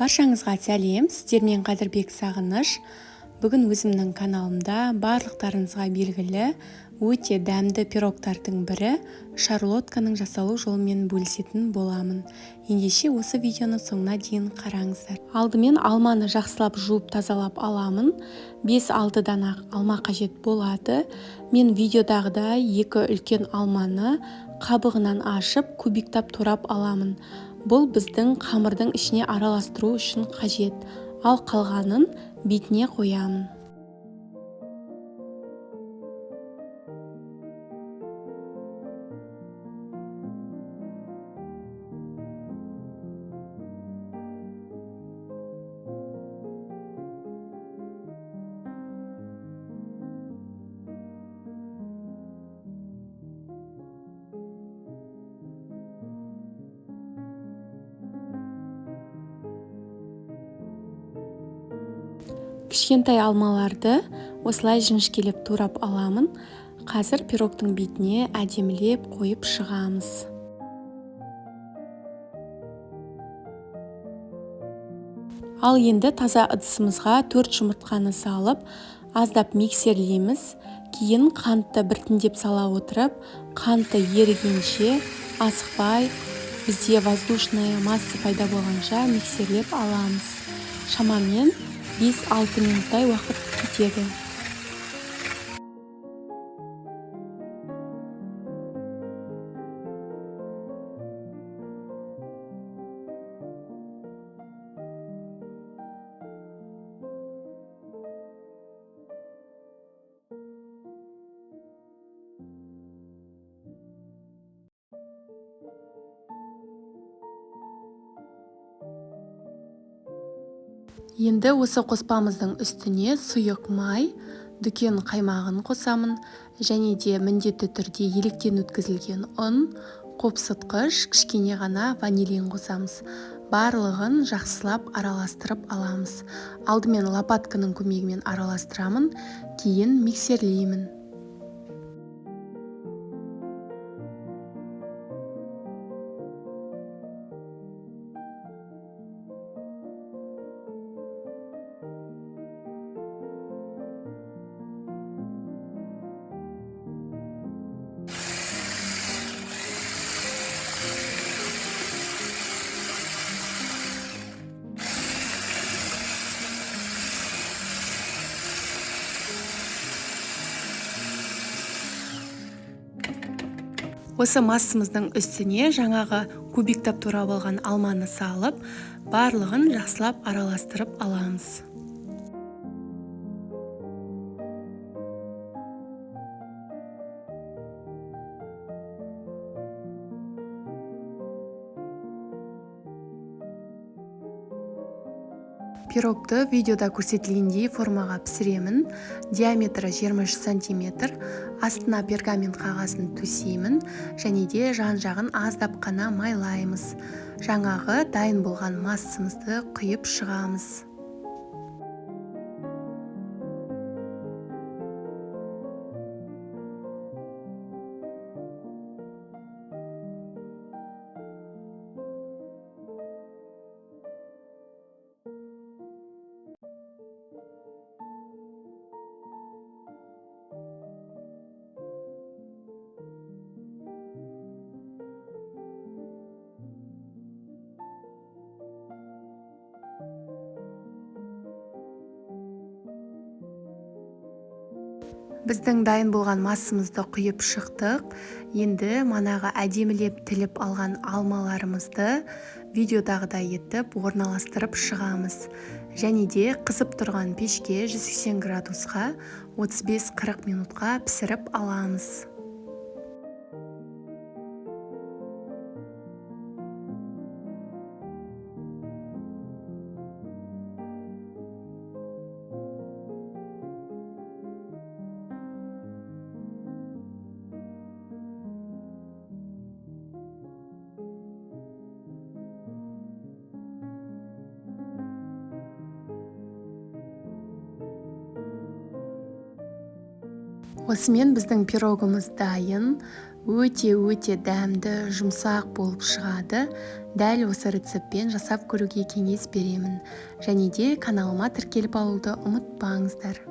Баршаңызға сәлем, сіздермен Қадырбек Сағыныш. Бүгін өзімнің каналымда барлықтарыңызға белгілі өте дәмді пирогтардың бірі шарлотканың жасалу жолымен бөлісетін боламын. Ендеше осы видеоны соңына дейін қараңыздар. Алдымен алманы жақсылап жуып тазалап аламын. 5-6 дана алма қажет болады. Мен видеодағыдай 2 үлкен алманы қабығынан ашып кубиктап турап аламын. Бұл біздің қамырдың ішіне араластыру үшін қажет, ал қалғанын бетіне қоямын. Кішкентай алмаларды осылай жіңішкелеп турап аламын. Қазір пирогтың бетіне әдемілеп қойып шығамыз. Ал енді таза ыдысымызға 4 жұмыртқаны салып, аздап миксерлейміз. Кейін қантты біртіндеп сала отырып, қанты ерігенше, асықпай, бізде воздушная масса пайда болғанша миксерлеп аламыз. Шамамен 5-6 минуттай уақыт кетеді. Енді осы қоспамыздың үстіне сұйық май, дүкен қаймағын қосамын, және де міндетті түрде електен өткізілген ұн, қопсытқыш, кішкене ғана ванилин қосамыз. Барлығын жақсылап араластырып аламыз. Алдымен лопатканың көмегімен араластырамын, кейін миксерлеймін. Осы массамыздың үстіне жаңағы кубиктап турап алған алманы салып, барлығын жақсылап араластырып аламыз. Пирогты видеода көрсетілгендей формаға пісіремін. Диаметрі 23 см. Астына пергамент қағазын төсеймін, және де жан-жағын аздап қана майлаймыз. Жаңағы дайын болған массамызды құйып шығамыз. Біздің дайын болған массамызды құйып шықтық. Енді манағы әдемілеп тіліп алған алмаларымызды видеодағыдай етіп орналастырып шығамыз. Және де қызып тұрған пешке 180 градусқа 35-40 минутқа пісіріп аламыз. Осымен біздің пирогымыз дайын. өте дәмді, жұмсақ болып шығады. Дәл осы рецептпен жасап көруге кеңес беремін. Және де каналыма тіркеліп алуды ұмытпаңыздар.